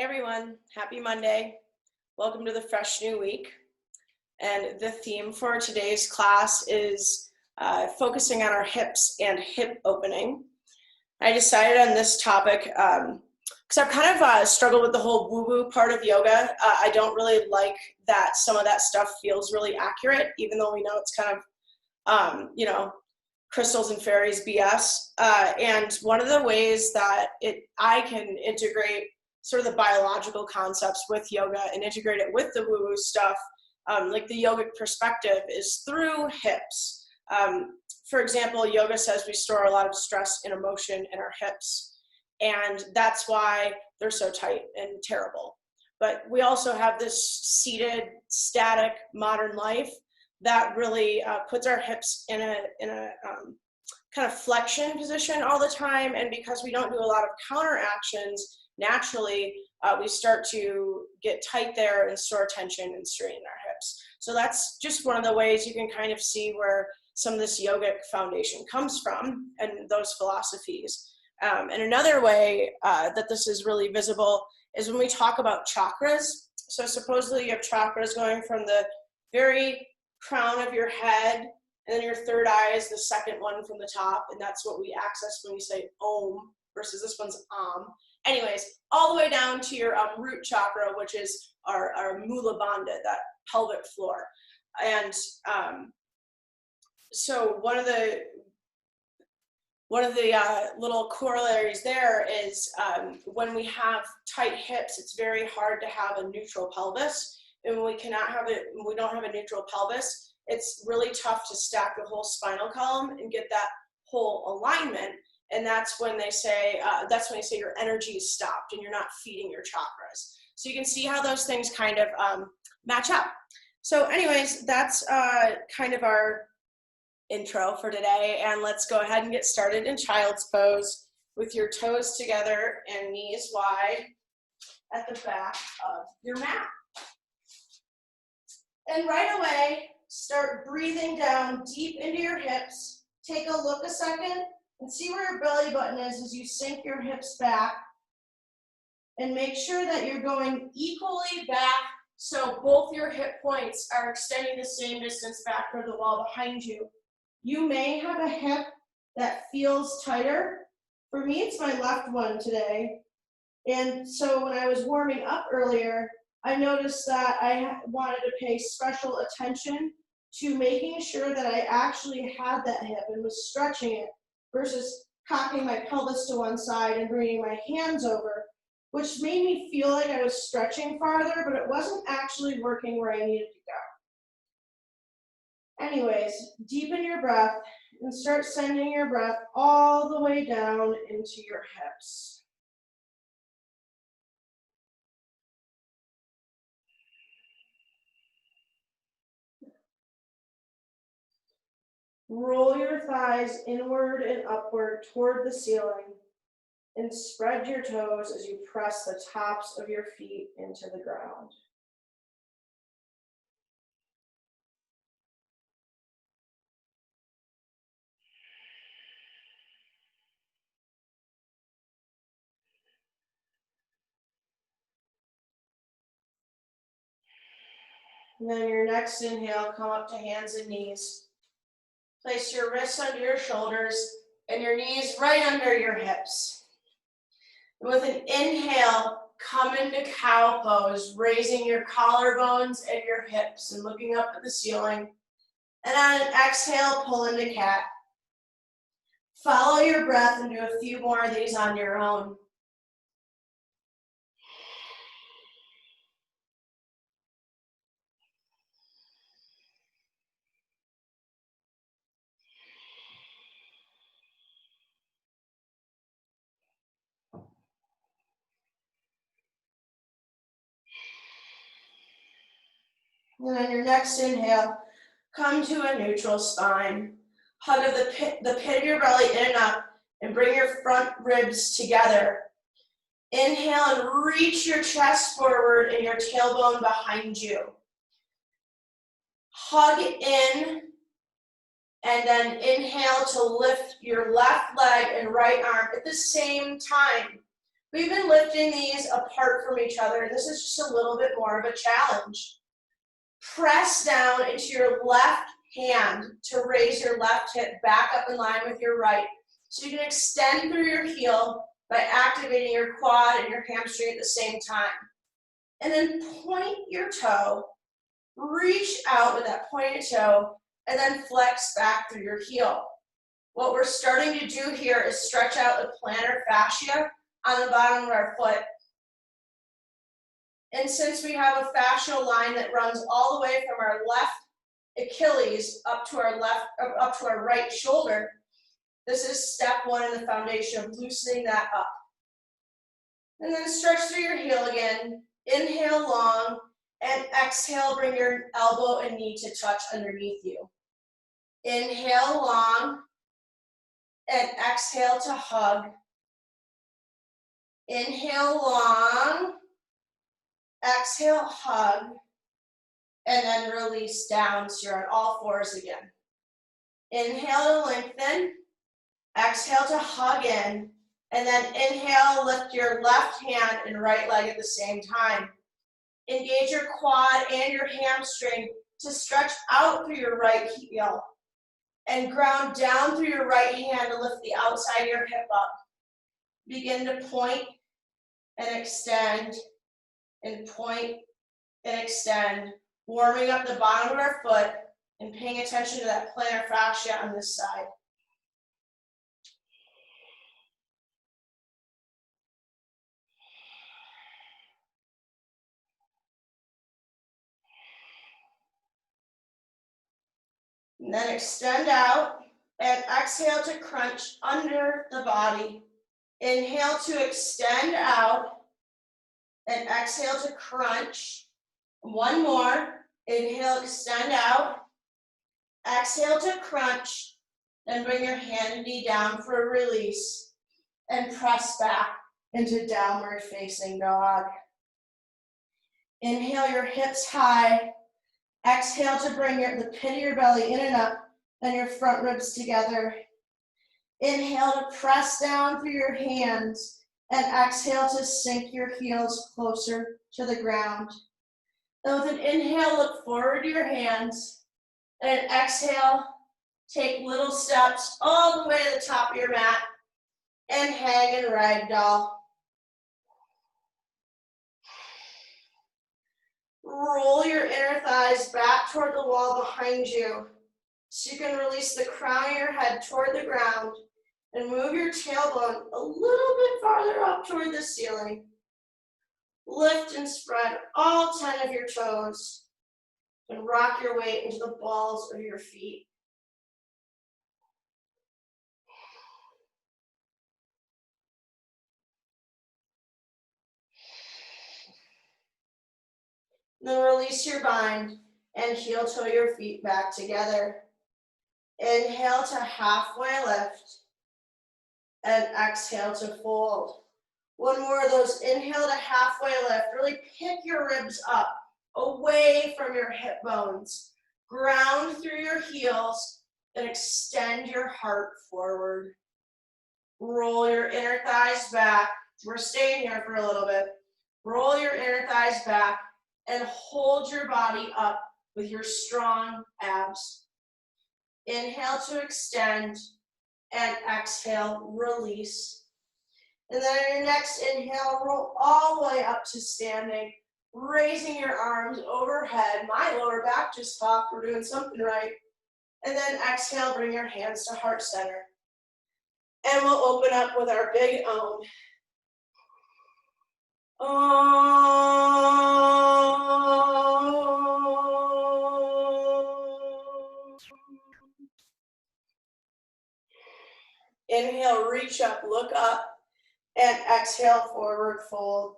Hey everyone, happy Monday. Welcome to the fresh new week. And the theme for today's class is focusing on our hips and hip opening. I decided on this topic because I've kind of struggled with the whole woo-woo part of yoga. I don't really like that some of that stuff feels really accurate, even though we know it's kind of, crystals and fairies BS. And one of the ways that I can integrate sort of the biological concepts with yoga and integrate it with the woo-woo stuff, like the yogic perspective, is through hips. For example, yoga says we store a lot of stress and emotion in our hips, and that's why they're so tight and terrible. But we also have this seated, static, modern life that really puts our hips in a kind of flexion position all the time, and because we don't do a lot of counter actions, naturally, we start to get tight there and store tension and strain in our hips. So that's just one of the ways you can kind of see where some of this yogic foundation comes from and those philosophies. And another way that this is really visible is when we talk about chakras. So supposedly you have chakras going from the very crown of your head, and then your third eye is the second one from the top, and that's what we access when we say Om versus this one's Am. Anyways, all the way down to your root chakra, which is our Mula Bandha, that pelvic floor. And so one of the little corollaries there is when we have tight hips, it's very hard to have a neutral pelvis. And when we don't have a neutral pelvis, it's really tough to stack the whole spinal column and get that whole alignment. And that's when they say your energy is stopped and you're not feeding your chakras. So you can see how those things kind of match up. So anyways, that's kind of our intro for today. And let's go ahead and get started in child's pose with your toes together and knees wide at the back of your mat. And right away, start breathing down deep into your hips. Take a look a second and see where your belly button is as you sink your hips back. And make sure that you're going equally back so both your hip points are extending the same distance back toward the wall behind you. You may have a hip that feels tighter. For me, it's my left one today. And so when I was warming up earlier, I noticed that I wanted to pay special attention to making sure that I actually had that hip and was stretching it versus cocking my pelvis to one side and bringing my hands over, which made me feel like I was stretching farther, but it wasn't actually working where I needed to go. Anyways, deepen your breath and start sending your breath all the way down into your hips. Roll your thighs inward and upward toward the ceiling and spread your toes as you press the tops of your feet into the ground. And then your next inhale, come up to hands and knees. Place your wrists under your shoulders and your knees right under your hips. And with an inhale, come into cow pose, raising your collarbones and your hips and looking up at the ceiling. And on an exhale, pull into cat. Follow your breath and do a few more of these on your own. And on your next inhale, come to a neutral spine. Hug of the pit of your belly in and up, and bring your front ribs together. Inhale and reach your chest forward and your tailbone behind you. Hug in, and then inhale to lift your left leg and right arm at the same time. We've been lifting these apart from each other, and this is just a little bit more of a challenge. Press down into your left hand to raise your left hip back up in line with your right. So you can extend through your heel by activating your quad and your hamstring at the same time. And then point your toe, reach out with that pointed toe, and then flex back through your heel. What we're starting to do here is stretch out the plantar fascia on the bottom of our foot. And since we have a fascial line that runs all the way from our left Achilles up to our right shoulder, this is step one in the foundation of loosening that up. And then stretch through your heel again. Inhale long, and exhale, bring your elbow and knee to touch underneath you. Inhale long, and exhale to hug. Inhale long, exhale, hug, and then release down so you're on all fours again. Inhale to lengthen, exhale to hug in, and then inhale, lift your left hand and right leg at the same time. Engage your quad and your hamstring to stretch out through your right heel and ground down through your right hand to lift the outside of your hip up. Begin to point and extend and point and extend, warming up the bottom of our foot and paying attention to that plantar fascia on this side. And then extend out and exhale to crunch under the body. Inhale to extend out and exhale to crunch. One more. Inhale, extend out. Exhale to crunch. Then bring your hand and knee down for a release and press back into downward facing dog. Inhale your hips high. Exhale to bring the pit of your belly in and up, and your front ribs together. Inhale to press down through your hands, and exhale to sink your heels closer to the ground. Then with an inhale, look forward to your hands, and an exhale, take little steps all the way to the top of your mat, and hang and ragdoll. Roll your inner thighs back toward the wall behind you so you can release the crown of your head toward the ground and move your tailbone a little bit farther up toward the ceiling. Lift and spread all 10 of your toes and rock your weight into the balls of your feet. Then release your bind and heel toe your feet back together. Inhale to halfway lift and exhale to fold. One more of those. Inhale to halfway lift. Really pick your ribs up away from your hip bones. Ground through your heels and extend your heart forward. Roll your inner thighs back. We're staying here for a little bit. Roll your inner thighs back and hold your body up with your strong abs. Inhale to extend and exhale, release. And then on your next inhale, roll all the way up to standing, raising your arms overhead. My lower back just popped. We're doing something right. And then exhale, bring your hands to heart center. And we'll open up with our big Om. Inhale, reach up, look up, and exhale, forward fold.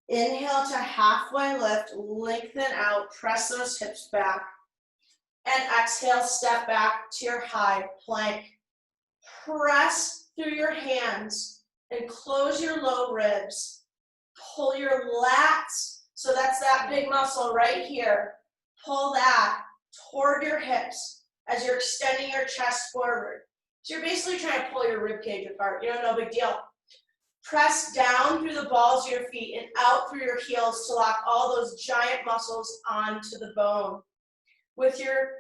Inhale to halfway lift, lengthen out, press those hips back. And exhale, step back to your high plank. Press through your hands and close your low ribs. Pull your lats, so that's that big muscle right here. Pull that toward your hips as you're extending your chest forward. So you're basically trying to pull your rib cage apart. No big deal. Press down through the balls of your feet and out through your heels to lock all those giant muscles onto the bone. With your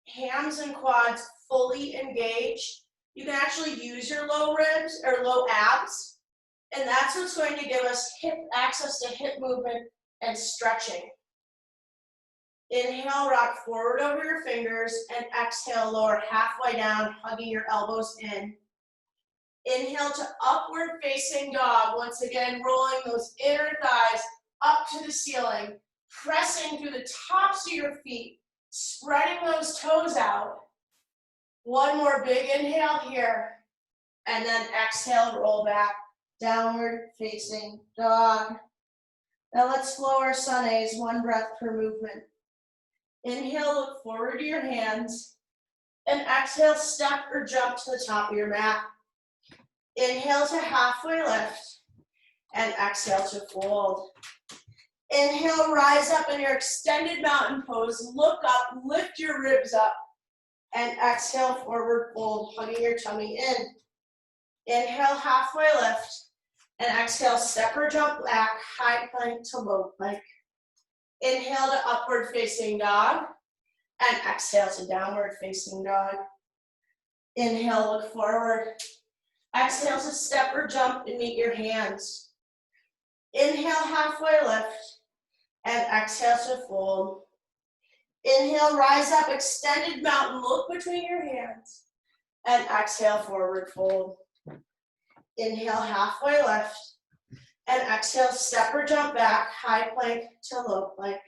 hams and quads fully engaged, you can actually use your low ribs or low abs, and that's what's going to give us access to hip movement and stretching. Inhale, rock forward over your fingers, and exhale, lower halfway down, hugging your elbows in. Inhale to upward facing dog. Once again, rolling those inner thighs up to the ceiling, pressing through the tops of your feet, spreading those toes out. One more big inhale here, and then exhale, roll back, downward facing dog. Now let's flow our sun A's, one breath per movement. Inhale, look forward to your hands, and exhale, step or jump to the top of your mat. Inhale to halfway lift, and exhale to fold. Inhale, rise up in your extended mountain pose, look up, lift your ribs up, and exhale, forward fold, hugging your tummy in. Inhale, halfway lift, and exhale, step or jump back, high plank to low plank. Inhale to upward facing dog, and exhale to downward facing dog. Inhale, look forward. Exhale to step or jump and meet your hands. Inhale, halfway lift, and exhale to fold. Inhale, rise up, extended mountain, look between your hands, and exhale, forward fold. Inhale, halfway lift, and exhale, step or jump back, high plank to low plank.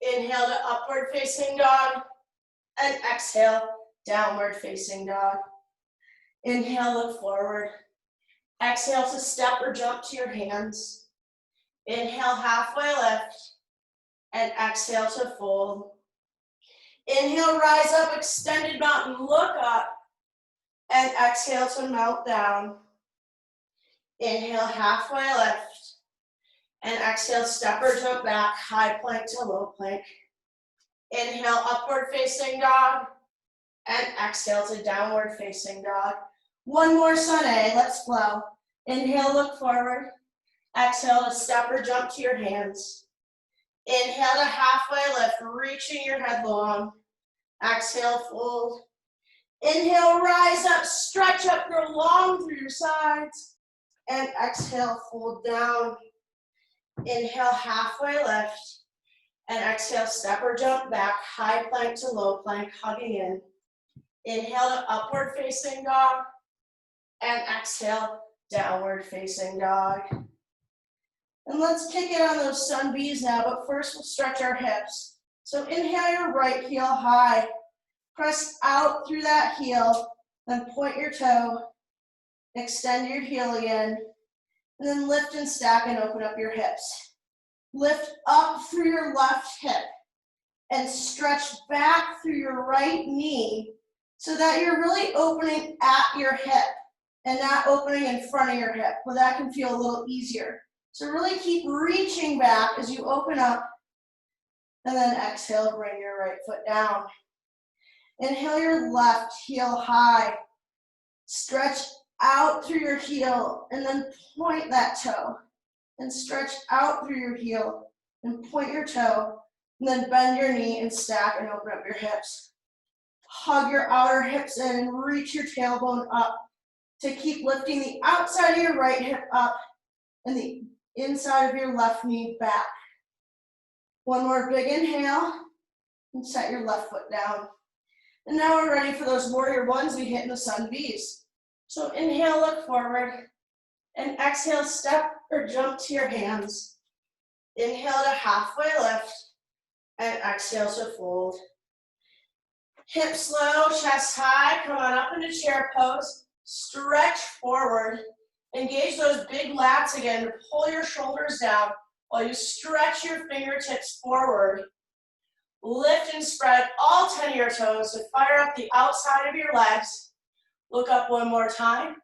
Inhale to upward facing dog, and exhale, downward facing dog. Inhale, look forward. Exhale to step or jump to your hands. Inhale, halfway lift, and exhale to fold. Inhale, rise up, extended mountain, look up, and exhale to melt down. Inhale, halfway lift, and exhale, step or jump back, high plank to low plank. Inhale, upward facing dog, and exhale to downward facing dog. One more sun A, let's flow. Inhale, look forward. Exhale to step or jump to your hands. Inhale to halfway lift, reaching your head long. Exhale, fold. Inhale, rise up, stretch up, grow long through your sides. And exhale, fold down. Inhale, halfway lift. And exhale, step or jump back, high plank to low plank, hugging in. Inhale to upward facing dog. And exhale, downward facing dog. And let's kick it on those sun B's now, but first we'll stretch our hips. So inhale your right heel high. Press out through that heel, then point your toe. Extend your heel again, and then lift and stack and open up your hips. Lift up through your left hip and stretch back through your right knee so that you're really opening at your hip and not opening in front of your hip, where that can feel a little easier. So really keep reaching back as you open up, and then exhale, bring your right foot down. Inhale your left heel high. Stretch out through your heel, and then point that toe. And stretch out through your heel, and point your toe, and then bend your knee and stack and open up your hips. Hug your outer hips in and reach your tailbone up to keep lifting the outside of your right hip up and the inside of your left knee back. One more big inhale, and set your left foot down. And now we're ready for those warrior ones we hit in the sun B's. So inhale, look forward, and exhale, step or jump to your hands. Inhale to halfway lift, and exhale to fold. Hips low, chest high, come on up into chair pose. Stretch forward. Engage those big lats again to pull your shoulders down while you stretch your fingertips forward. Lift and spread all 10 of your toes to fire up the outside of your legs. Look up one more time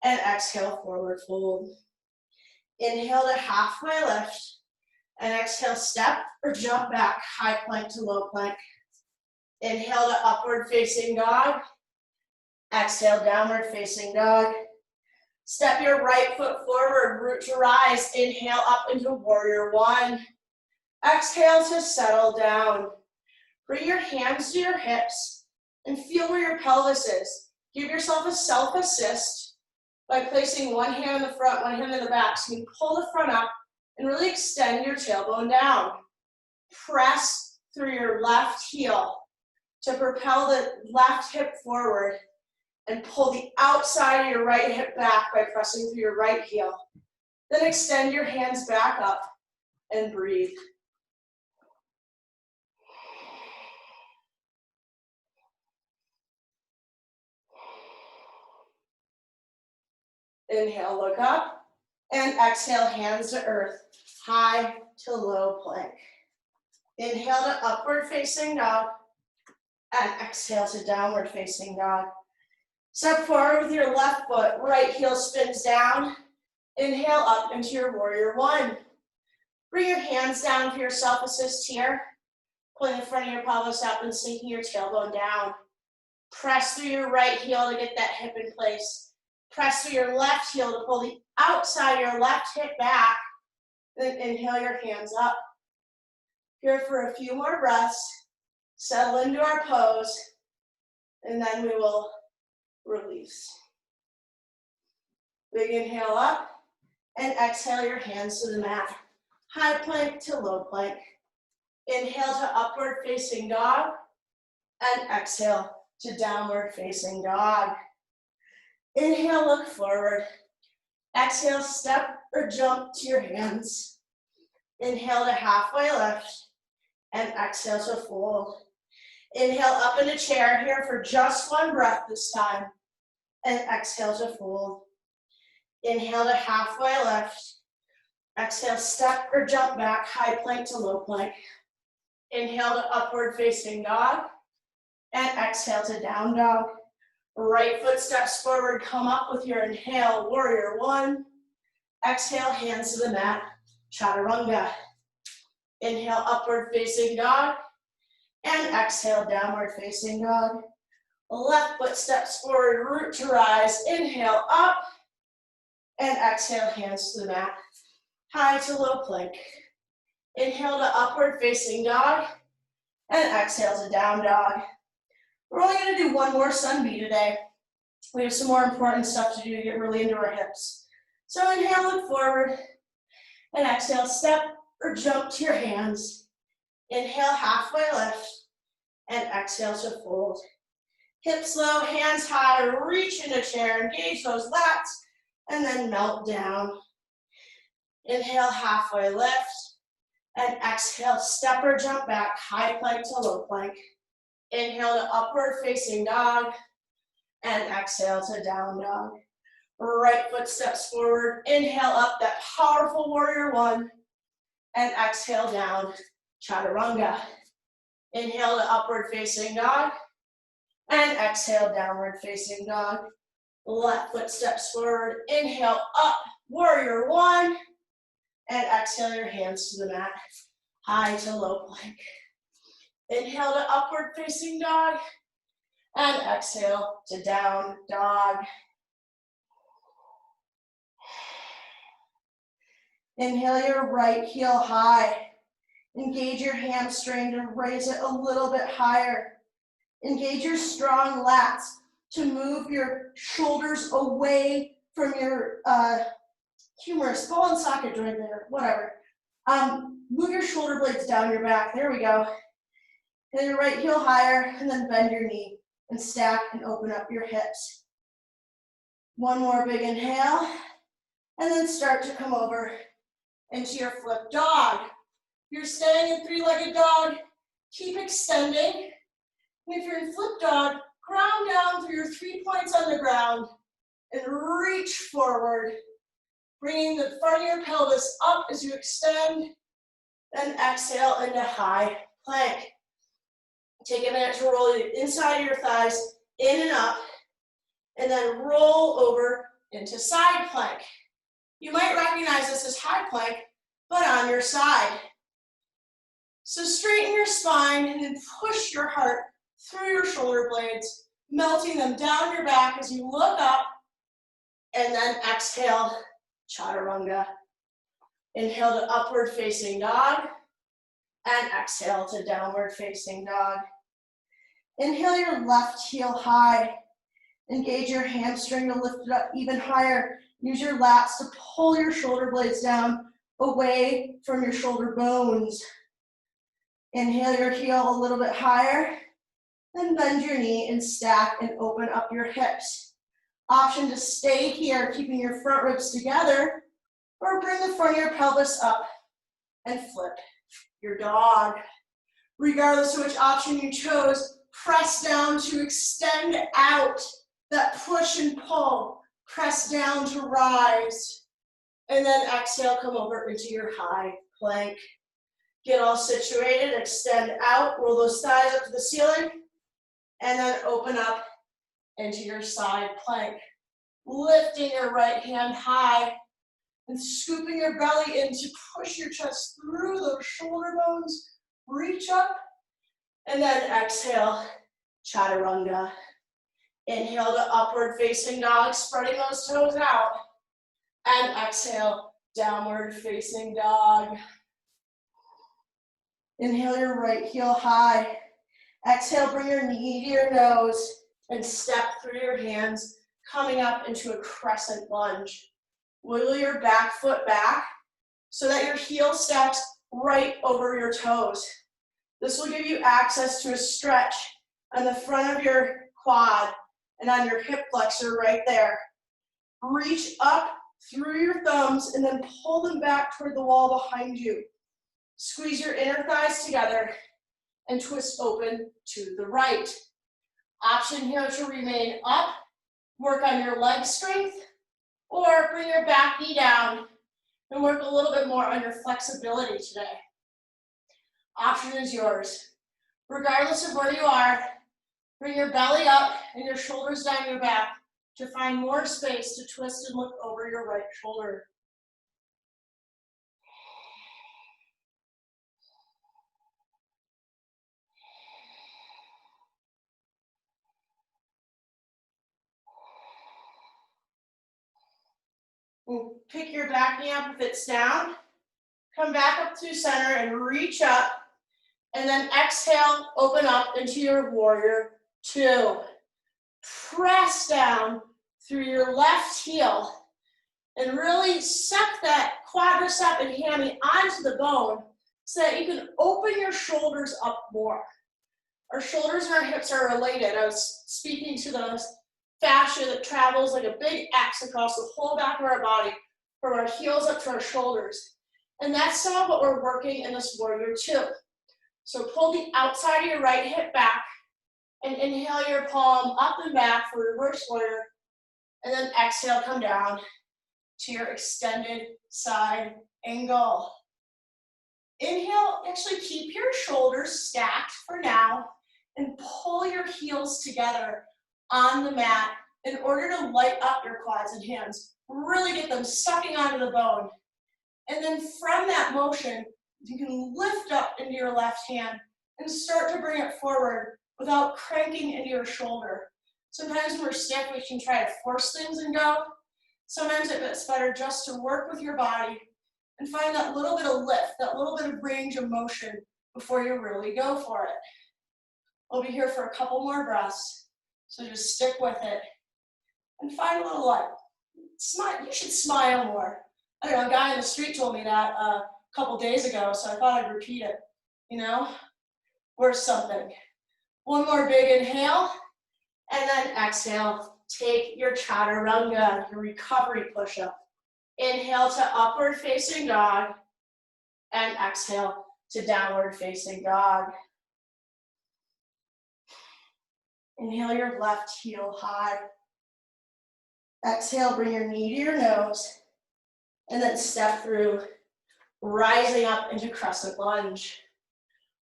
and exhale, forward fold. Inhale to halfway lift and exhale, step or jump back, high plank to low plank. Inhale to upward facing dog. Exhale, downward facing dog. Step your right foot forward, root to rise. Inhale up into warrior one. Exhale to settle down. Bring your hands to your hips and feel where your pelvis is. Give yourself a self-assist by placing one hand in the front, one hand in the back. So you pull the front up and really extend your tailbone down. Press through your left heel to propel the left hip forward and pull the outside of your right hip back by pressing through your right heel. Then extend your hands back up and breathe. Inhale, look up, and exhale, hands to earth, high to low plank. Inhale to upward facing dog, and exhale to downward facing dog. Step forward with your left foot, right heel spins down. Inhale up into your warrior one. Bring your hands down for your self-assist here. Pulling the front of your pelvis up and sinking your tailbone down. Press through your right heel to get that hip in place. Press through your left heel to pull the outside of your left hip back. Then inhale your hands up. Here for a few more breaths. Settle into our pose. And then we will release. Big inhale up. And exhale your hands to the mat. High plank to low plank. Inhale to upward facing dog. And exhale to downward facing dog. Inhale, look forward. Exhale, step or jump to your hands. Inhale to halfway lift. And exhale to fold. Inhale up in a chair here for just one breath this time. And exhale to fold. Inhale to halfway lift. Exhale, step or jump back, high plank to low plank. Inhale to upward facing dog. And exhale to down dog. Right foot steps forward, come up with your inhale, warrior one. Exhale, hands to the mat, chaturanga. Inhale, upward facing dog. And exhale, downward facing dog. Left foot steps forward, root to rise. Inhale, up. And exhale, hands to the mat, high to low plank. Inhale to upward facing dog. And exhale to down dog. We're only going to do one more sun B today. We have some more important stuff to do to get really into our hips. So inhale, look forward. And exhale, step or jump to your hands. Inhale, halfway lift. And exhale to fold. Hips low, hands high, reach into chair, engage those lats, and then melt down. Inhale, halfway lift. And exhale, step or jump back, high plank to low plank. Inhale to upward facing dog, and exhale to down dog. Right foot steps forward, inhale up, that powerful warrior one, and exhale down, chaturanga. Inhale to upward facing dog, and exhale downward facing dog. Left foot steps forward, inhale up, warrior one, and exhale your hands to the mat, high to low plank. Inhale to upward facing dog, and exhale to down dog. Inhale your right heel high. Engage your hamstring to raise it a little bit higher. Engage your strong lats to move your shoulders away from your humerus, ball and socket joint there, whatever. Move your shoulder blades down your back. There we go. Then your right heel higher, and then bend your knee and stack and open up your hips. One more big inhale, and then start to come over into your flip dog. You're staying in three-legged dog, keep extending. And if you're in flip dog, ground down through your 3 points on the ground and reach forward, bringing the front of your pelvis up as you extend, then exhale into high plank. Take a minute to roll the inside of your thighs in and up, and then roll over into side plank. You might recognize this as high plank, but on your side. So straighten your spine and then push your heart through your shoulder blades, melting them down your back as you look up And then exhale, chaturanga. Inhale to upward facing dog. And exhale to downward facing dog. Inhale your left heel high. Engage your hamstring to lift it up even higher. Use your lats to pull your shoulder blades down away from your shoulder bones. Inhale your heel a little bit higher. Then bend your knee and stack and open up your hips. Option to stay here, keeping your front ribs together, or bring the front of your pelvis up and flip your dog. Regardless of which option you chose, press down to extend out. That push and pull. Press down to rise. And then exhale, come over into your high plank. Get all situated, extend out, roll those thighs up to the ceiling, and then open up into your side plank. Lifting your right hand high and scooping your belly in to push your chest through those shoulder bones. Reach up, and then exhale, chaturanga. Inhale to upward facing dog, spreading those toes out. And exhale, downward facing dog. Inhale your right heel high. Exhale, bring your knee to your nose and step through your hands, coming up into a crescent lunge. Wiggle your back foot back so that your heel stacks right over your toes. This will give you access to a stretch on the front of your quad and on your hip flexor right there. Reach up through your thumbs and then pull them back toward the wall behind you. Squeeze your inner thighs together and twist open to the right. Option here to remain up, work on your leg strength, or bring your back knee down and work a little bit more on your flexibility today. Option is yours. Regardless of where you are, bring your belly up and your shoulders down your back to find more space to twist and look over your right shoulder. And pick your back knee up if it's down. Come back up to center and reach up. And then exhale, open up into your warrior two. Press down through your left heel and really suck that quadricep and hammy onto the bone so that you can open your shoulders up more. Our shoulders and our hips are related. I was speaking to the fascia that travels like a big X across the whole back of our body from our heels up to our shoulders. And that's some of what we're working in this warrior two. So pull the outside of your right hip back and inhale your palm up and back for reverse warrior. And then exhale, come down to your extended side angle. Inhale, actually keep your shoulders stacked for now and pull your heels together on the mat in order to light up your quads and hands. Really get them sucking onto the bone. And then from that motion, you can lift up into your left hand and start to bring it forward without cranking into your shoulder. Sometimes when we're stiff, we can try to force things and go. Sometimes it's better just to work with your body and find that little bit of lift, that little bit of range of motion before you really go for it. We'll be here for a couple more breaths, so just stick with it and find a little light. Smile. You should smile more. I don't know, a guy in the street told me that a couple days ago, so I thought I'd repeat it, you know? Or something. One more big inhale, and then exhale. Take your chaturanga, your recovery push-up. Inhale to upward facing dog, and exhale to downward facing dog. Inhale your left heel high. Exhale, bring your knee to your nose, and then step through, rising up into crescent lunge.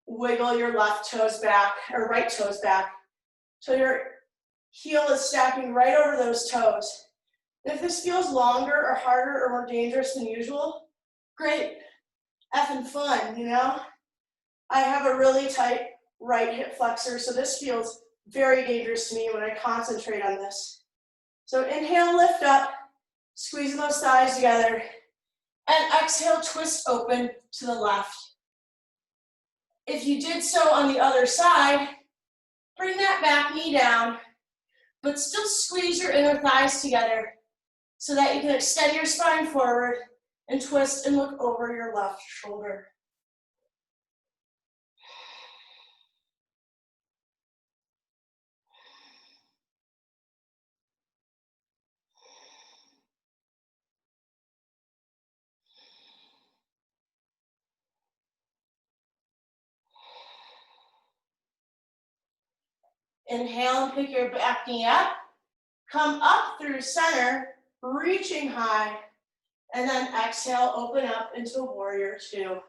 Wiggle your left toes back, or right toes back, till your heel is stacking right over those toes. And if this feels longer or harder or more dangerous than usual, great, effing fun, you know? I have a really tight right hip flexor, so this feels very dangerous to me when I concentrate on this. So inhale, lift up, Squeezing those thighs together. And exhale, twist open to the left. If you did so on the other side, bring that back knee down, but still squeeze your inner thighs together so that you can extend your spine forward and twist and look over your left shoulder. Inhale and pick your back knee up. Come up through center, reaching high. And then exhale, open up into warrior two.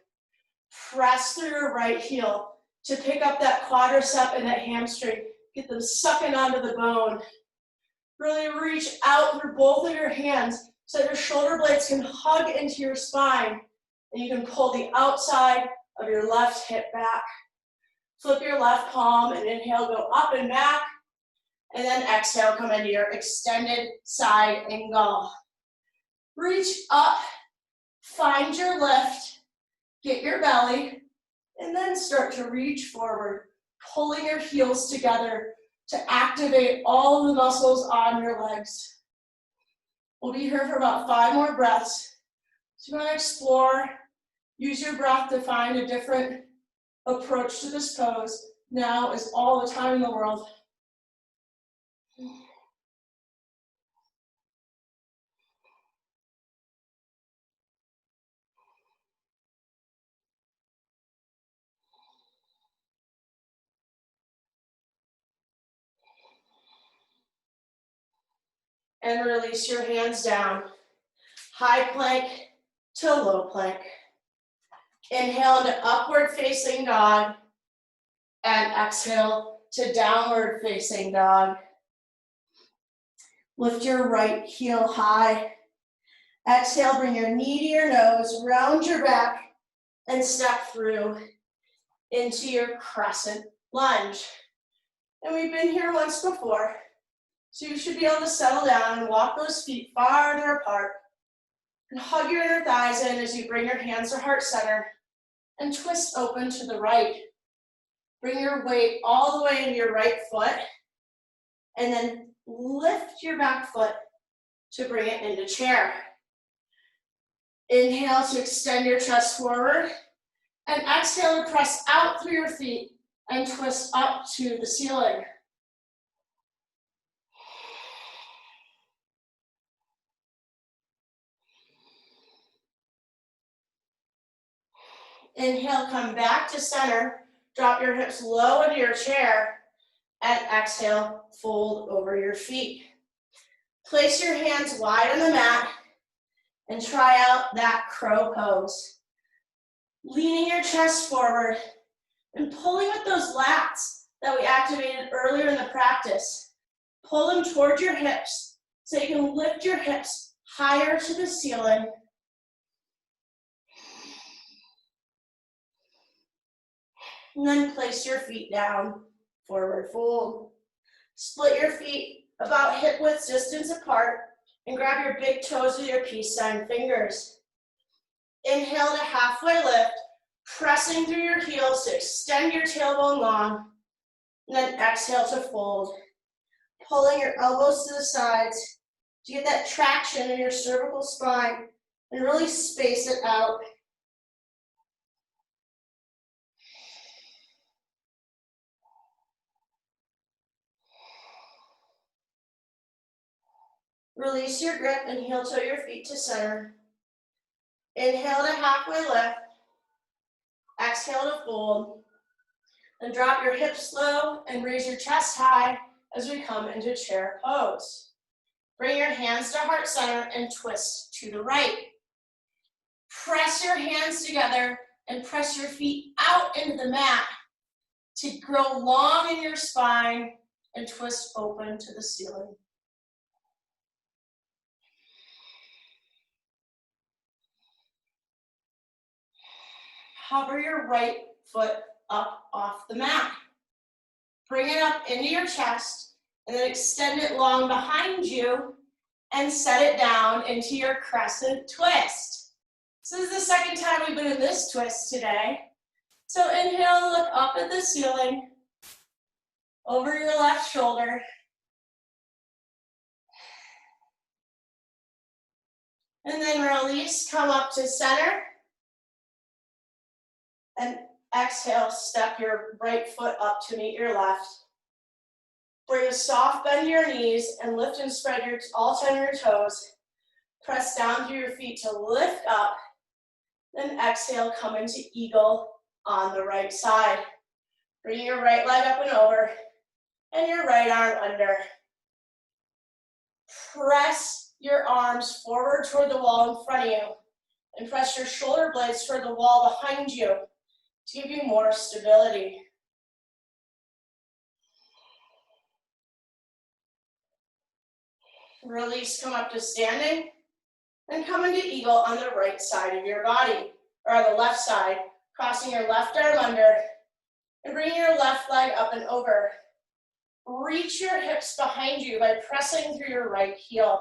Press through your right heel to pick up that quadricep and that hamstring. Get them sucking onto the bone. Really reach out through both of your hands so that your shoulder blades can hug into your spine. And you can pull the outside of your left hip back. Flip your left palm and inhale, go up and back. And then exhale, come into your extended side angle. Reach up, find your lift, get your belly, and then start to reach forward, pulling your heels together to activate all the muscles on your legs. We'll be here for about 5 more breaths. So you want to explore, use your breath to find a different approach to this pose. Now is all the time in the world. And release your hands down. High plank to low plank. Inhale into upward facing dog. And exhale to downward facing dog. Lift your right heel high. Exhale, bring your knee to your nose, round your back, and step through into your crescent lunge. And we've been here once before. So you should be able to settle down and walk those feet farther apart and hug your inner thighs in as you bring your hands to heart center and twist open to the right. Bring your weight all the way into your right foot and then lift your back foot to bring it into chair. Inhale to extend your chest forward and exhale to press out through your feet and twist up to the ceiling. Inhale, come back to center. Drop your hips low into your chair. And exhale, fold over your feet. Place your hands wide on the mat and try out that crow pose. Leaning your chest forward and pulling with those lats that we activated earlier in the practice. Pull them towards your hips so you can lift your hips higher to the ceiling. And then place your feet down, forward fold. Split your feet about hip width distance apart and grab your big toes with your peace sign fingers. Inhale to halfway lift, pressing through your heels to extend your tailbone long. And then exhale to fold. Pulling your elbows to the sides to get that traction in your cervical spine and really space it out. Release your grip and heel toe your feet to center. Inhale to halfway lift. Exhale to fold. And drop your hips low and raise your chest high as we come into chair pose. Bring your hands to heart center and twist to the right. Press your hands together and press your feet out into the mat to grow long in your spine and twist open to the ceiling. Hover your right foot up off the mat. Bring it up into your chest and then extend it long behind you and set it down into your crescent twist. So this is the second time we've been in this twist today. So inhale, look up at the ceiling, over your left shoulder. And then release, come up to center. And exhale, step your right foot up to meet your left. Bring a soft bend to your knees and lift and spread all 10 of your toes. Press down through your feet to lift up. Then exhale, come into eagle on the right side. Bring your right leg up and over and your right arm under. Press your arms forward toward the wall in front of you and press your shoulder blades toward the wall behind you to give you more stability. Release, come up to standing, and come into eagle on the right side of your body, or on the left side, crossing your left arm under, and bringing your left leg up and over. Reach your hips behind you by pressing through your right heel.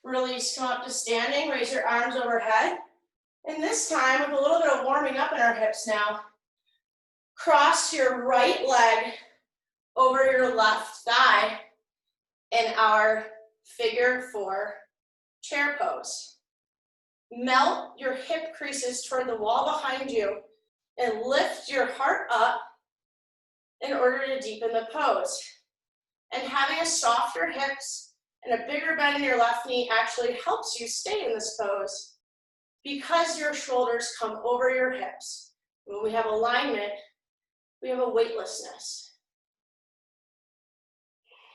Release, come up to standing, raise your arms overhead. And this time, with a little bit of warming up in our hips now, cross your right leg over your left thigh in our figure 4 chair pose. Melt your hip creases toward the wall behind you and lift your heart up in order to deepen the pose. And having a softer hips and a bigger bend in your left knee actually helps you stay in this pose because your shoulders come over your hips. When we have alignment, we have a weightlessness.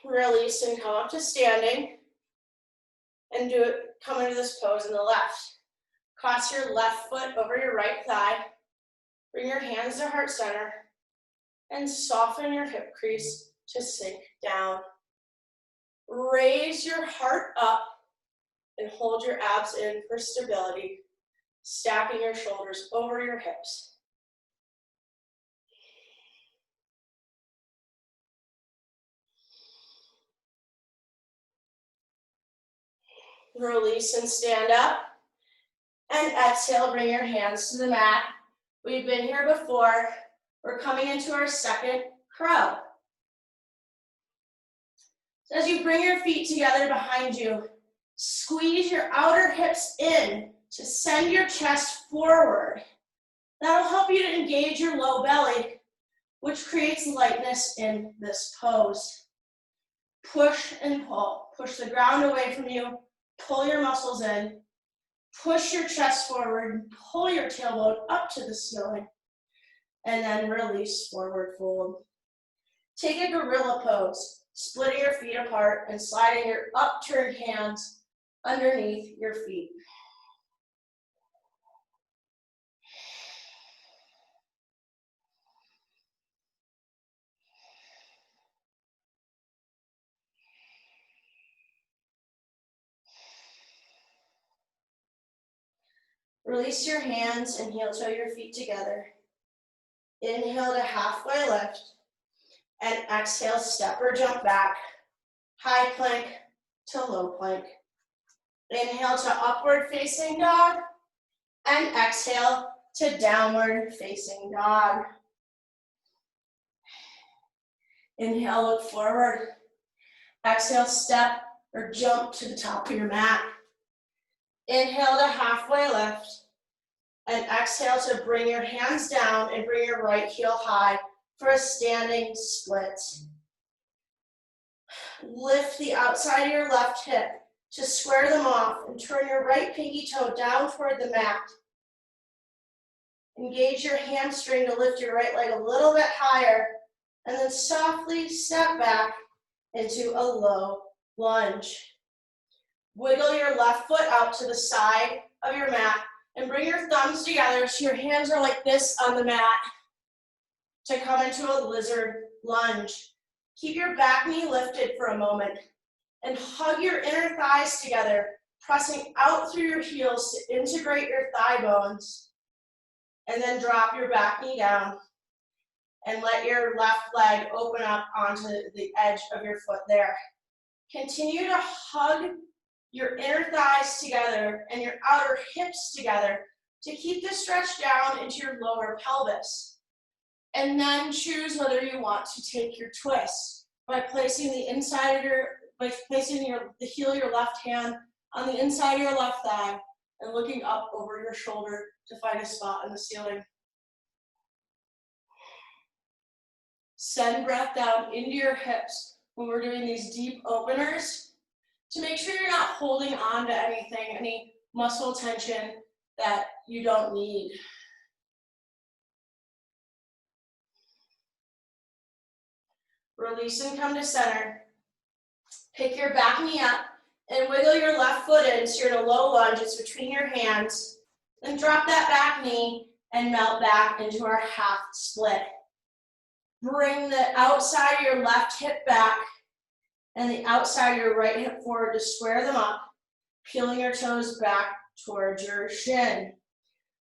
Release and come up to standing and come into this pose in the left. Cross your left foot over your right thigh. Bring your hands to heart center and soften your hip crease to sink down. Raise your heart up and hold your abs in for stability, stacking your shoulders over your hips. Release and stand up. And exhale, bring your hands to the mat. We've been here before. We're coming into our second crow. So as you bring your feet together behind you, squeeze your outer hips in to send your chest forward. That'll help you to engage your low belly, which creates lightness in this pose. Push and pull. Push the ground away from you. Pull your muscles in. Push your chest forward and pull your tailbone up to the ceiling. And then release, forward fold. Take a gorilla pose, splitting your feet apart and sliding your upturned hands underneath your feet. Release your hands and heel toe your feet together. Inhale to halfway lift and exhale, step or jump back. High plank to low plank. Inhale to upward facing dog and exhale to downward facing dog. Inhale, look forward. Exhale, step or jump to the top of your mat. Inhale to halfway lift. And exhale to bring your hands down and bring your right heel high for a standing split. Lift the outside of your left hip to square them off and turn your right pinky toe down toward the mat. Engage your hamstring to lift your right leg a little bit higher and then softly step back into a low lunge. Wiggle your left foot out to the side of your mat and bring your thumbs together so your hands are like this on the mat to come into a lizard lunge. Keep your back knee lifted for a moment and hug your inner thighs together, pressing out through your heels to integrate your thigh bones. And then drop your back knee down and let your left leg open up onto the edge of your foot there. Continue to hug your inner thighs together and your outer hips together to keep the stretch down into your lower pelvis. And then choose whether you want to take your twist by placing the heel of your left hand on the inside of your left thigh and looking up over your shoulder to find a spot on the ceiling. Send breath down into your hips when we're doing these deep openers to make sure you're not holding on to anything, any muscle tension that you don't need. Release and come to center. Pick your back knee up and wiggle your left foot in so you're in a low lunge. It's between your hands. Then drop that back knee and melt back into our half split. Bring the outside of your left hip back and the outside of your right hip forward to square them up, peeling your toes back towards your shin.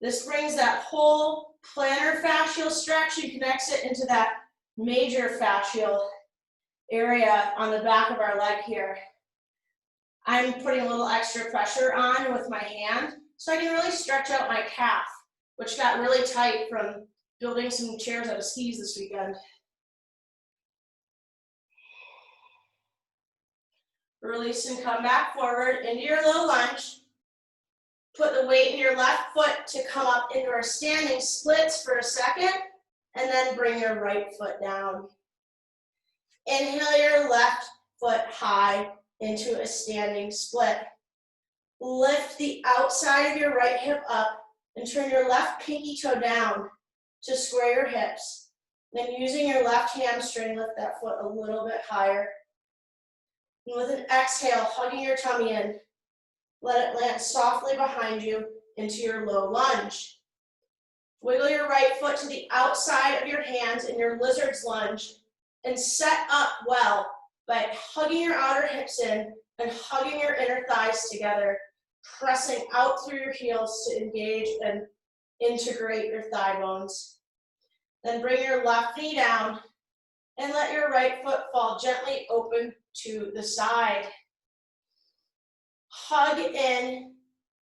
This brings that whole plantar fascial stretch and connects it into that major fascial area on the back of our leg here. I'm putting a little extra pressure on with my hand so I can really stretch out my calf, which got really tight from building some chairs out of skis this weekend. Release and come back forward into your low lunge. Put the weight in your left foot to come up into our standing splits for a second, and then bring your right foot down. Inhale your left foot high into a standing split. Lift the outside of your right hip up and turn your left pinky toe down to square your hips. Then using your left hamstring, lift that foot a little bit higher. And with an exhale, hugging your tummy in, let it land softly behind you into your low lunge. Wiggle your right foot to the outside of your hands in your lizard's lunge and set up well by hugging your outer hips in and hugging your inner thighs together, pressing out through your heels to engage and integrate your thigh bones. Then bring your left knee down and let your right foot fall gently open to the side. Hug in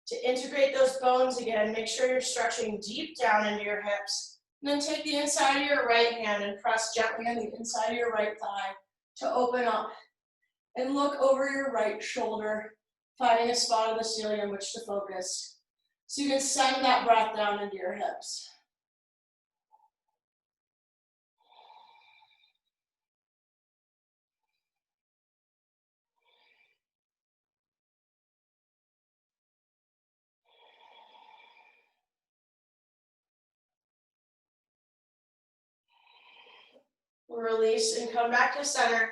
to integrate those bones again. Make sure you're stretching deep down into your hips. And then take the inside of your right hand and press gently on the inside of your right thigh to open up. And look over your right shoulder, finding a spot on the ceiling on which to focus. So you can send that breath down into your hips. Release and come back to center.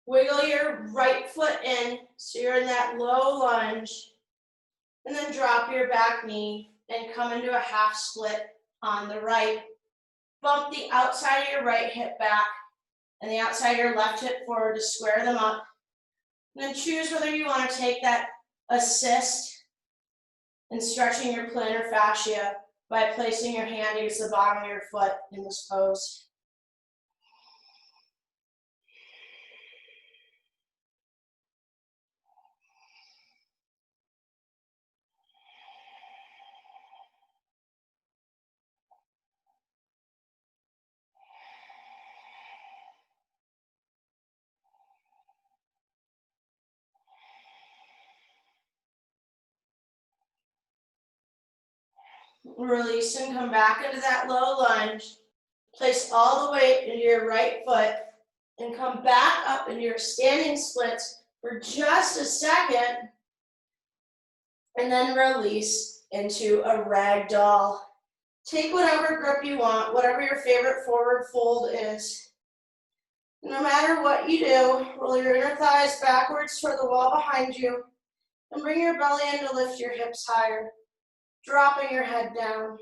Wiggle your right foot in so you're in that low lunge. And then drop your back knee and come into a half split on the right. Bump the outside of your right hip back and the outside of your left hip forward to square them up. And then choose whether you want to take that assist in stretching your plantar fascia by placing your hand against the bottom of your foot in this pose. Release and come back into that low lunge. Place all the weight into your right foot and come back up into your standing splits for just a second. And then release into a ragdoll. Take whatever grip you want, whatever your favorite forward fold is. No matter what you do, roll your inner thighs backwards toward the wall behind you and bring your belly in to lift your hips higher, dropping your head down.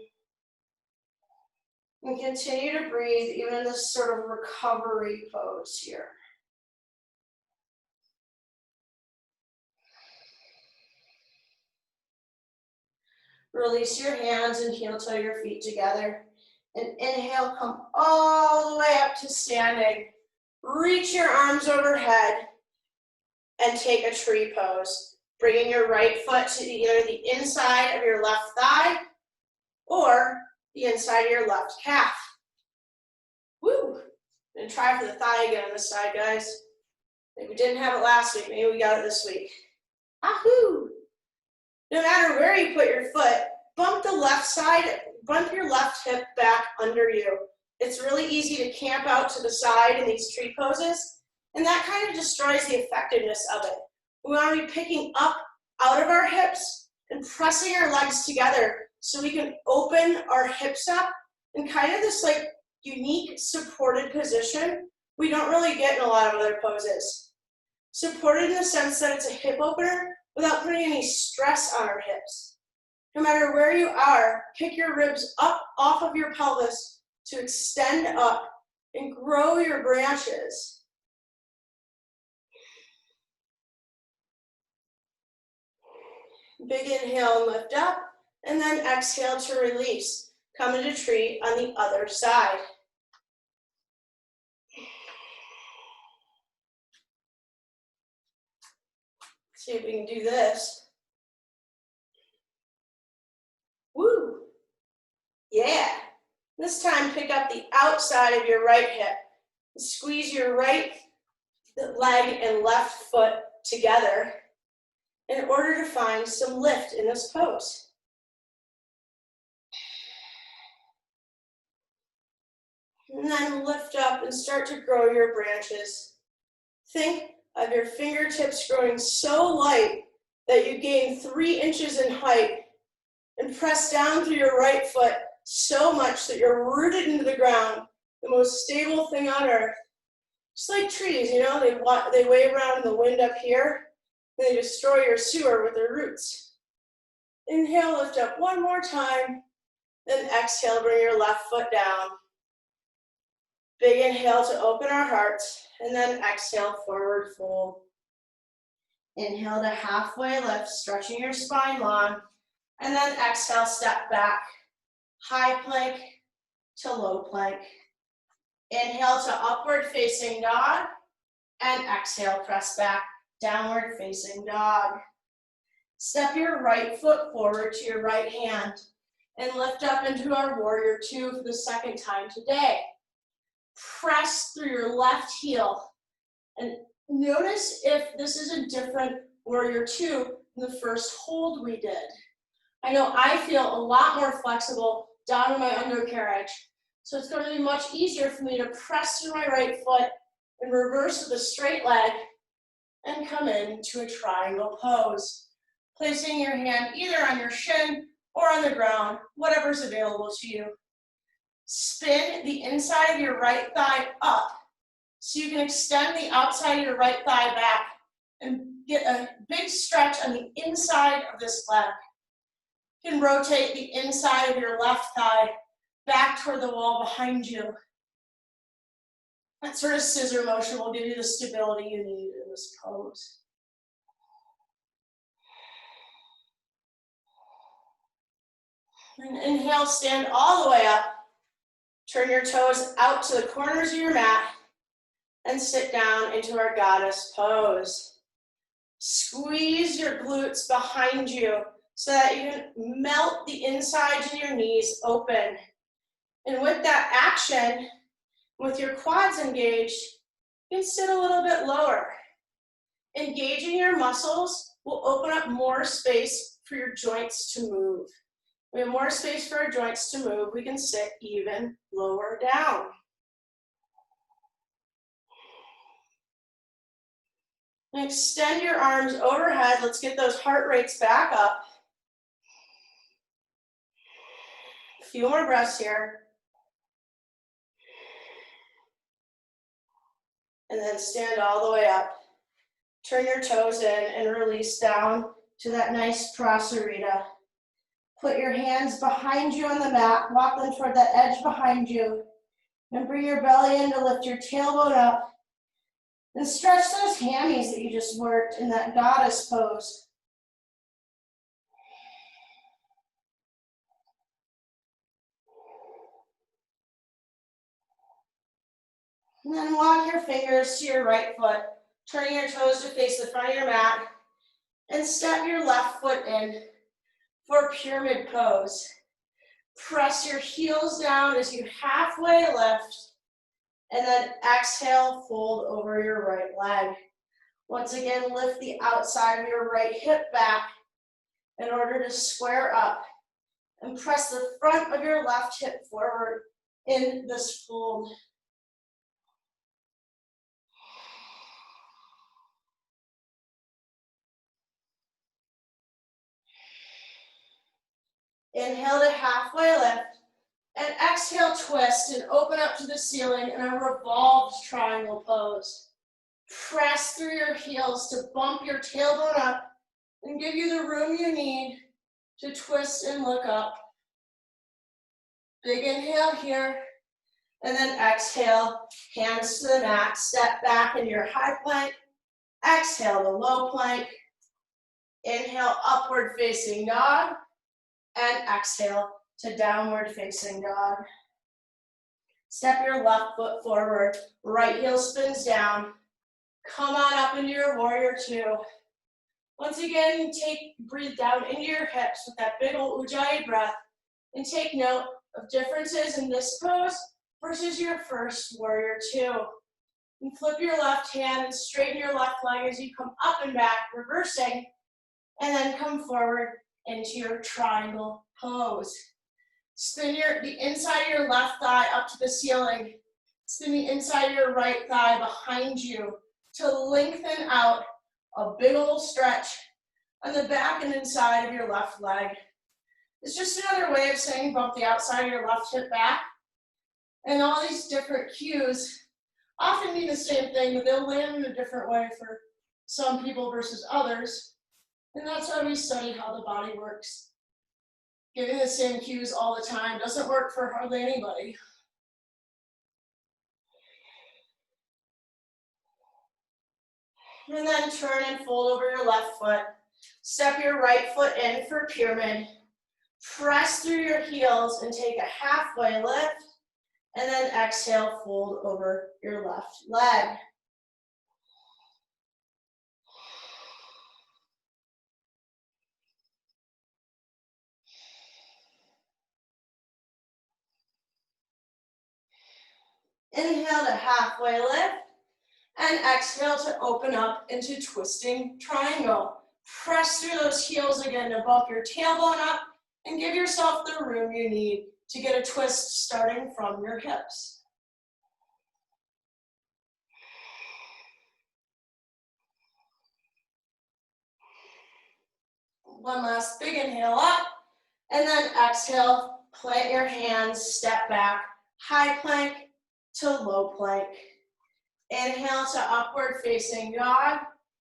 And continue to breathe even in this sort of recovery pose here. Release your hands and heel toe your feet together And inhale, come all the way up to standing. Reach your arms overhead and take a tree pose. Bringing your right foot to either the inside of your left thigh or the inside of your left calf. Woo! And try for the thigh again on this side, guys. Maybe we didn't have it last week, maybe we got it this week. Ahoo! No matter where you put your foot, bump the left side, bump your left hip back under you. It's really easy to camp out to the side in these tree poses, and that kind of destroys the effectiveness of it. We want to be picking up out of our hips and pressing our legs together so we can open our hips up in kind of this like unique supported position we don't really get in a lot of other poses. Supported in the sense that it's a hip opener without putting any stress on our hips. No matter where you are, pick your ribs up off of your pelvis to extend up and grow your branches. Big inhale and lift up, and then exhale to release. Come into tree on the other side. See if we can do this. Woo! Yeah. This time pick up the outside of your right hip. Squeeze your right leg and left foot together in order to find some lift in this pose. And then lift up and start to grow your branches. Think of your fingertips growing so light that you gain 3 inches in height, and press down through your right foot so much that you're rooted into the ground, the most stable thing on earth. Just like trees, you know, they wave around in the wind up here, and they destroy your sewer with their roots. Inhale, lift up one more time, then exhale, bring your left foot down. Big inhale to open our hearts, and then exhale, forward fold. Inhale to halfway lift, stretching your spine long, and then exhale, step back, high plank to low plank. Inhale to upward facing dog, and exhale, press back, downward facing dog. Step your right foot forward to your right hand, and lift up into our warrior two for the second time today. Press through your left heel, and notice if this is a different warrior two than the first hold we did. I know I feel a lot more flexible down in my undercarriage, so it's going to be much easier for me to press through my right foot and reverse with a straight leg and come into a triangle pose. Placing your hand either on your shin or on the ground, whatever's available to you. Spin the inside of your right thigh up so you can extend the outside of your right thigh back and get a big stretch on the inside of this leg. You can rotate the inside of your left thigh back toward the wall behind you. That sort of scissor motion will give you the stability you need in this pose. And inhale, stand all the way up. Turn your toes out to the corners of your mat and sit down into our goddess pose. Squeeze your glutes behind you so that you can melt the insides of your knees open. And with that action, with your quads engaged, you can sit a little bit lower. Engaging your muscles will open up more space for your joints to move. We have more space for our joints to move. We can sit even lower down. And extend your arms overhead. Let's get those heart rates back up. A few more breaths here. And then stand all the way up. Turn your toes in and release down to that nice Prasarita. Put your hands behind you on the mat, walk them toward that edge behind you, and bring your belly in to lift your tailbone up. And stretch those hammies that you just worked in that goddess pose. And then walk your fingers to your right foot, turning your toes to face the front of your mat, and step your left foot in for pyramid pose. Press your heels down as you halfway lift, and then exhale, fold over your right leg. Once again, lift the outside of your right hip back in order to square up, and press the front of your left hip forward in this fold. Inhale to halfway lift, and exhale, twist and open up to the ceiling in a revolved triangle pose. Press through your heels to bump your tailbone up and give you the room you need to twist and look up. Big inhale here, and then exhale, hands to the mat, step back into your high plank, exhale to low plank, inhale, upward facing dog, and exhale to downward facing dog. Step your left foot forward, right heel spins down. Come on up into your warrior two. Once again, breathe down into your hips with that big old Ujjayi breath, and take note of differences in this pose versus your first warrior two. And flip your left hand and straighten your left leg as you come up and back, reversing, and then come forward into your triangle pose. Spin the inside of your left thigh up to the ceiling. Spin the inside of your right thigh behind you to lengthen out a big old stretch on the back and inside of your left leg. It's just another way of saying bump the outside of your left hip back. And all these different cues often mean the same thing, but they'll land in a different way for some people versus others. And that's why we study how the body works. Giving the same cues all the time doesn't work for hardly anybody. And then turn and fold over your left foot. Step your right foot in for pyramid. Press through your heels and take a halfway lift. And then exhale, fold over your left leg. Inhale to halfway lift, and exhale to open up into twisting triangle. Press through those heels again to bump your tailbone up and give yourself the room you need to get a twist starting from your hips. One last big inhale up, and then exhale, plant your hands, step back, high plank to low plank. Inhale to upward facing dog,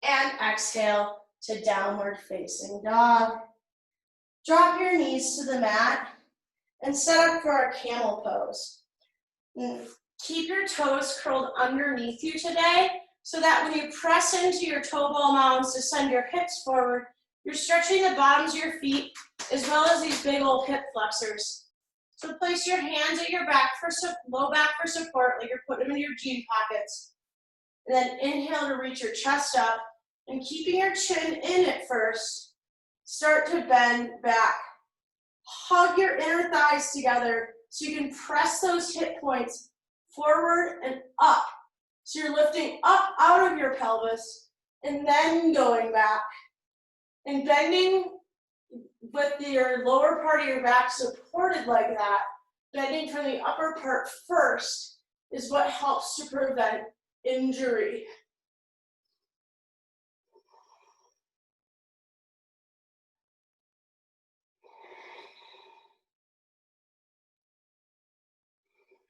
and exhale to downward facing dog. Drop your knees to the mat and set up for our camel pose. Keep your toes curled underneath you today so that when you press into your toe ball mounds to send your hips forward, you're stretching the bottoms of your feet as well as these big old hip flexors. So place your hands at your back for low back for support, like you're putting them in your jean pockets. And then inhale to reach your chest up, and keeping your chin in at first, start to bend back. Hug your inner thighs together so you can press those hip points forward and up. So you're lifting up out of your pelvis and then going back. And bending with your lower part of your back supported like that, bending from the upper part first is what helps to prevent injury.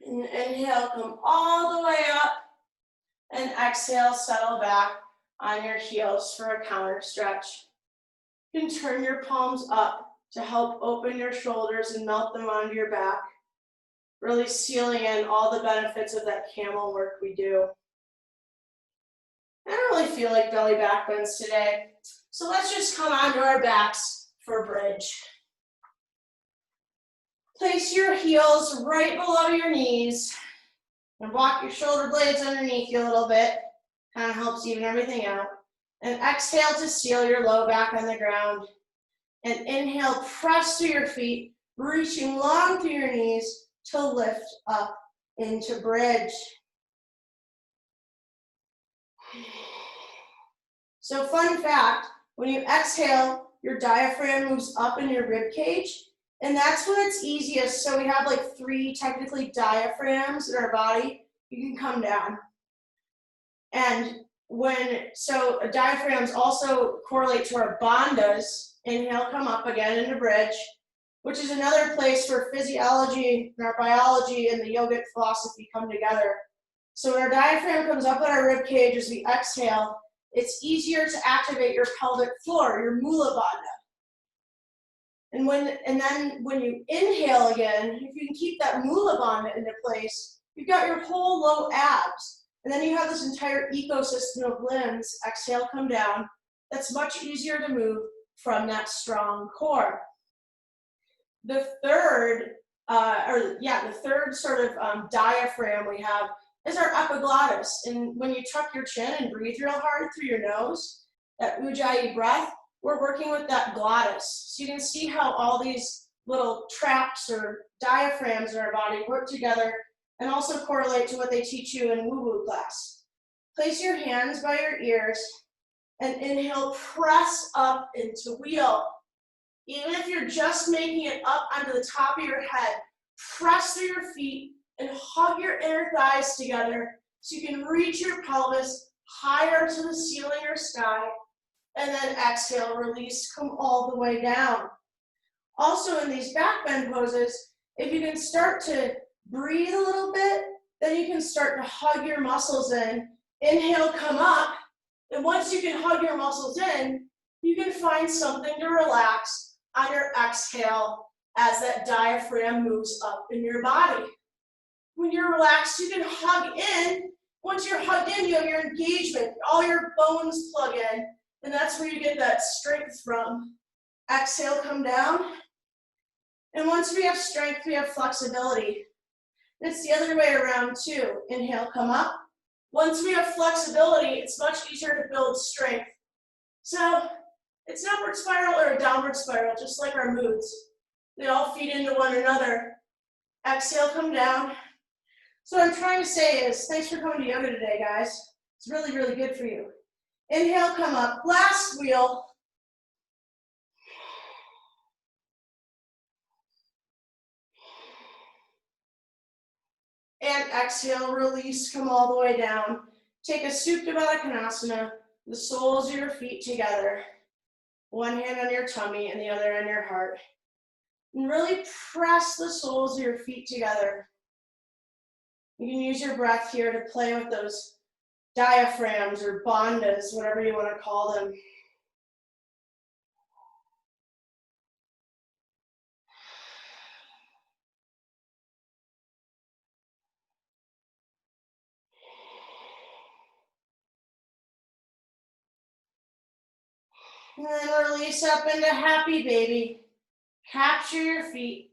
And inhale, come all the way up, and exhale, settle back on your heels for a counter stretch. You can turn your palms up to help open your shoulders and melt them onto your back, really sealing in all the benefits of that camel work we do. I don't really feel like belly back bends today, so let's just come onto our backs for bridge. Place your heels right below your knees And walk your shoulder blades underneath you a little bit. Kind of helps even everything out. And exhale to seal your low back on the ground. And inhale, press through your feet, reaching long through your knees to lift up into bridge. So fun fact, when you exhale, your diaphragm moves up in your rib cage, and that's when it's easiest. So we have like 3 technically diaphragms in our body. You can come down. And so diaphragms also correlate to our bandhas. Inhale, come up again into bridge, which is another place where physiology and our biology and the yogic philosophy come together. So when our diaphragm comes up in our rib cage as we exhale, it's easier to activate your pelvic floor, your Mula Bandha. And then when you inhale again, if you can keep that Mula Bandha into place, you've got your whole low abs. And then you have this entire ecosystem of limbs. Exhale, come down. That's much easier to move from that strong core. The third sort of diaphragm we have is our epiglottis. And when you tuck your chin and breathe real hard through your nose, that Ujjayi breath, we're working with that glottis. So you can see how all these little traps or diaphragms in our body work together and also correlate to what they teach you in woo-woo class. Place your hands by your ears and inhale, press up into wheel. Even if you're just making it up onto the top of your head, press through your feet and hug your inner thighs together so you can reach your pelvis higher to the ceiling or sky. And then exhale, release, come all the way down. Also in these back bend poses, if you can start to breathe a little bit, then you can start to hug your muscles in. Inhale, come up. And once you can hug your muscles in, you can find something to relax on your exhale as that diaphragm moves up in your body. When you're relaxed, you can hug in. Once you're hugged in, you have your engagement. All your bones plug in, and that's where you get that strength from. Exhale, come down. And once we have strength, we have flexibility. It's the other way around too. Inhale, come up. Once we have flexibility, it's much easier to build strength. So it's an upward spiral or a downward spiral, just like our moods. They all feed into one another. Exhale, come down. So what I'm trying to say is, thanks for coming to yoga today, guys. It's really, really good for you. Inhale, come up. Last wheel. And exhale, release, come all the way down. Take a Supta Baddha Konasana, the soles of your feet together. One hand on your tummy and the other on your heart. And really press the soles of your feet together. You can use your breath here to play with those diaphragms or bandhas, whatever you want to call them. And then release up into happy baby. Capture your feet,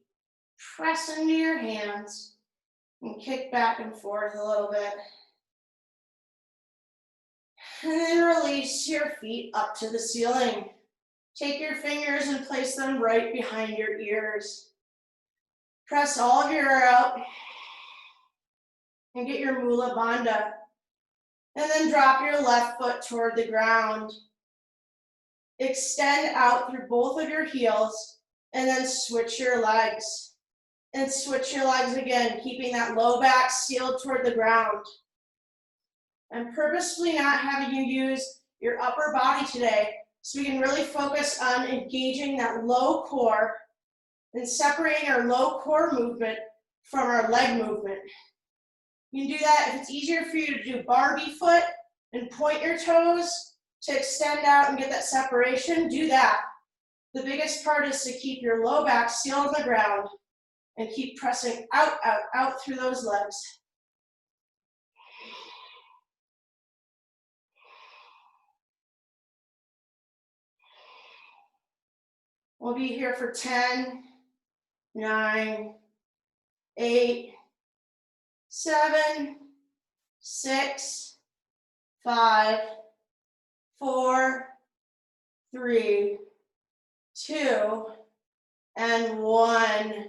press into your hands, and kick back and forth a little bit. And then release your feet up to the ceiling. Take your fingers and place them right behind your ears. Press all of your air out and get your Mula Bandha. And then drop your left foot toward the ground. Extend out through both of your heels and then switch your legs. And switch your legs again, keeping that low back sealed toward the ground. I'm purposefully not having you use your upper body today so we can really focus on engaging that low core and separating our low core movement from our leg movement. You can do that if it's easier for you to do Barbie foot and point your toes to extend out and get that separation, do that. The biggest part is to keep your low back sealed on the ground and keep pressing out, out, out through those legs. We'll be here for 10, 9, 8, 7, 6, 5, 4, 3, 2, and 1.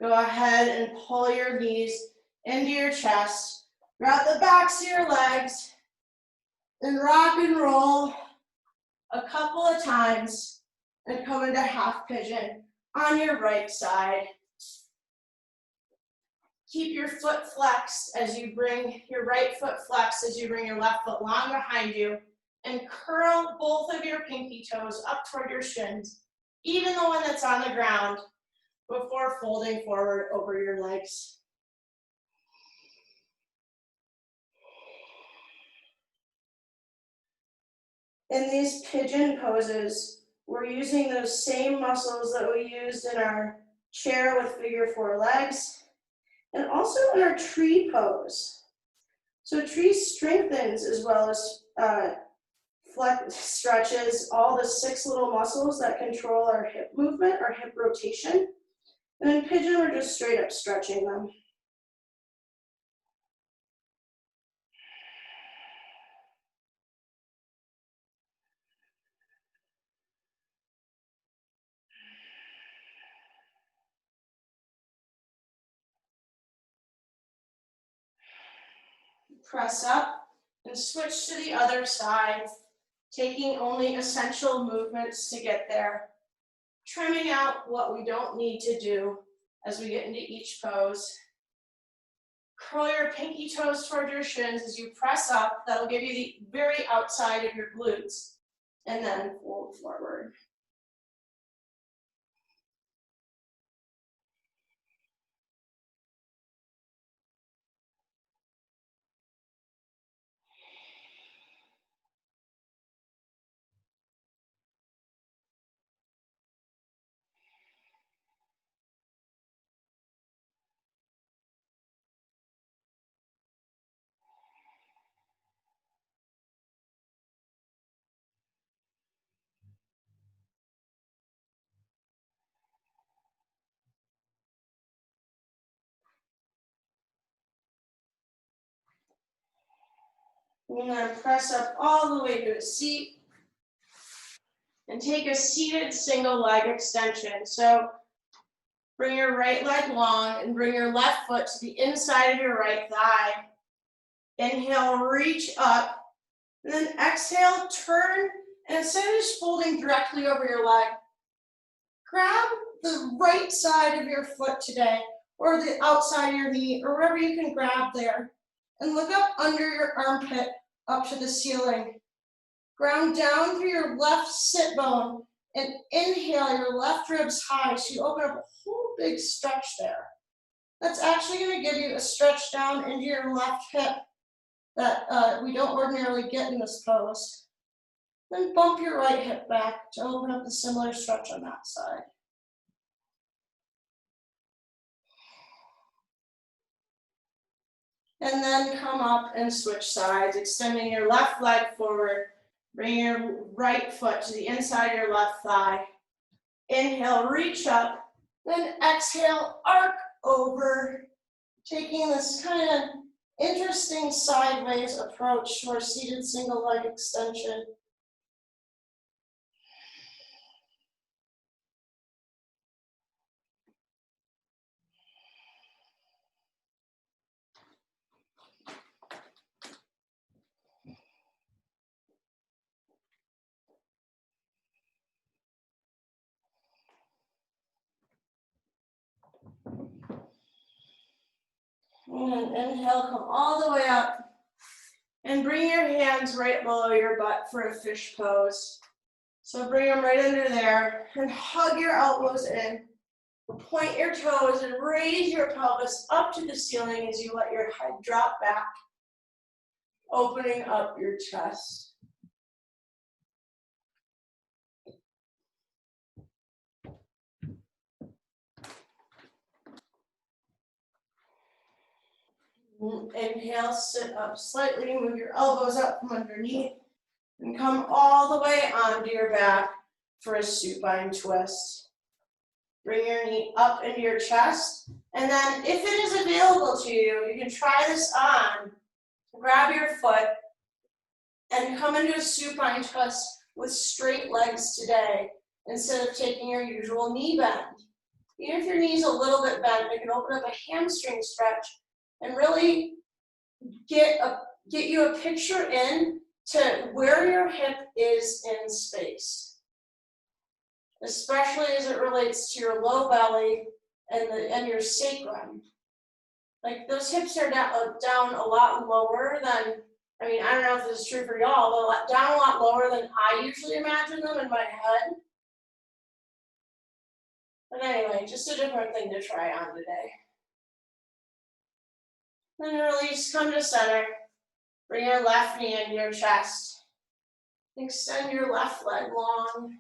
Go ahead and pull your knees into your chest. Grab the backs of your legs and rock and roll a couple of times and come into half pigeon on your right side. Keep your foot flexed as you bring your right foot flexed as you bring your left foot long behind you, and curl both of your pinky toes up toward your shins, even the one that's on the ground, before folding forward over your legs. In these pigeon poses, we're using those same muscles that we used in our chair with figure 4 legs, and also in our tree pose. So tree strengthens as well as stretches all the 6 little muscles that control our hip movement, our hip rotation. And in pigeon, we're just straight up stretching them. Press up and switch to the other side, taking only essential movements to get there, trimming out what we don't need to do as we get into each pose. Curl your pinky toes toward your shins as you press up. That'll give you the very outside of your glutes, and then fold forward. You're going to press up all the way to a seat and take a seated single leg extension. So bring your right leg long and bring your left foot to the inside of your right thigh. Inhale, reach up, and then exhale, turn, and instead of just folding directly over your leg, grab the right side of your foot today, or the outside of your knee, or wherever you can grab there, and look up under your armpit, up to the ceiling. Ground down through your left sit bone, and inhale your left ribs high, so you open up a whole big stretch there. That's actually going to give you a stretch down into your left hip that we don't ordinarily get in this pose. Then bump your right hip back to open up a similar stretch on that side. And then come up and switch sides, extending your left leg forward. Bring your right foot to the inside of your left thigh. Inhale, reach up. Then exhale, arc over. Taking this kind of interesting sideways approach to our seated single leg extension. And inhale, come all the way up. And bring your hands right below your butt for a fish pose. So bring them right under there and hug your elbows in. Point your toes and raise your pelvis up to the ceiling as you let your head drop back, opening up your chest. Inhale, sit up slightly, move your elbows up from underneath, and come all the way onto your back for a supine twist. Bring your knee up into your chest. And then if it is available to you, you can try this on. Grab your foot and come into a supine twist with straight legs today instead of taking your usual knee bend. Even if your knee is a little bit bent, it can open up a hamstring stretch and really get you a picture in to where your hip is in space, especially as it relates to your low belly and your sacrum. Like those hips are down a lot lower than, I mean, I don't know if this is true for y'all, but down a lot lower than I usually imagine them in my head. But anyway, just a different thing to try on today. Then release, come to center. Bring your left knee into your chest. Extend your left leg long.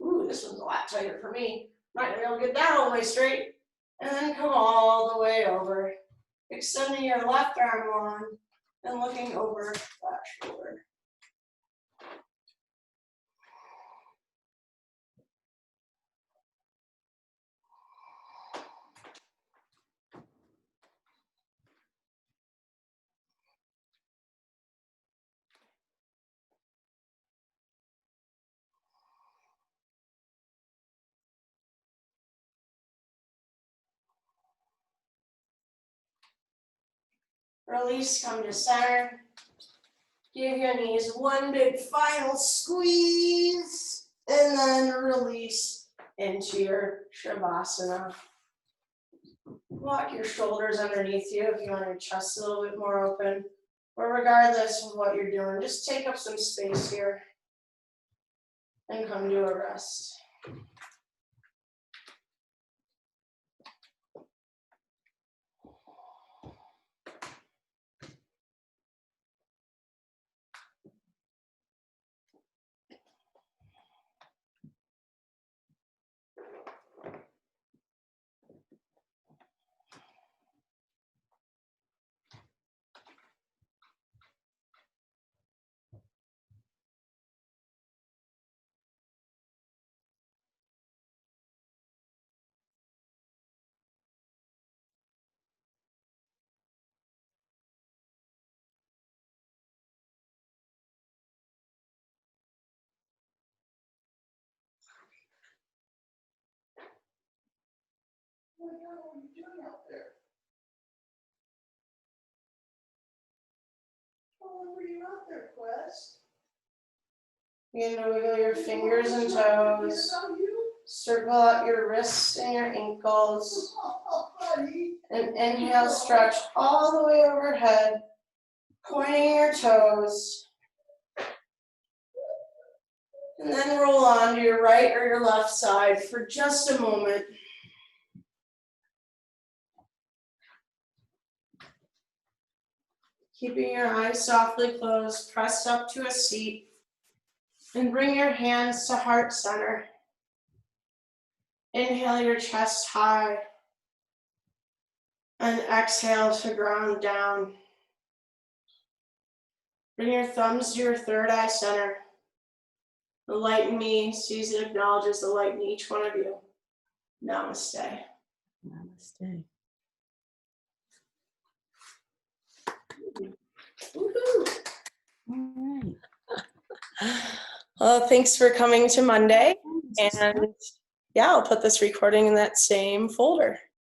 Ooh, this one's a lot tighter for me. Not gonna be able to get that all the way straight. And then come all the way over. Extending your left arm long and looking over that shoulder. Release, come to center. Give your knees one big final squeeze, and then release into your Shavasana. Walk your shoulders underneath you if you want your chest a little bit more open. But regardless of what you're doing, just take up some space here and come to a rest. Oh my God, what are you doing out there? How long were you out there, Quest? Begin to wiggle your fingers and toes. Circle out your wrists and your ankles. And inhale, stretch all the way overhead, pointing your toes. And then roll on to your right or your left side for just a moment. Keeping your eyes softly closed, pressed up to a seat. And bring your hands to heart center. Inhale your chest high. And exhale to ground down. Bring your thumbs to your third eye center. The light in me sees and acknowledges the light in each one of you. Namaste. Namaste. Woohoo! All right. Well, thanks for coming to Monday. And yeah, I'll put this recording in that same folder.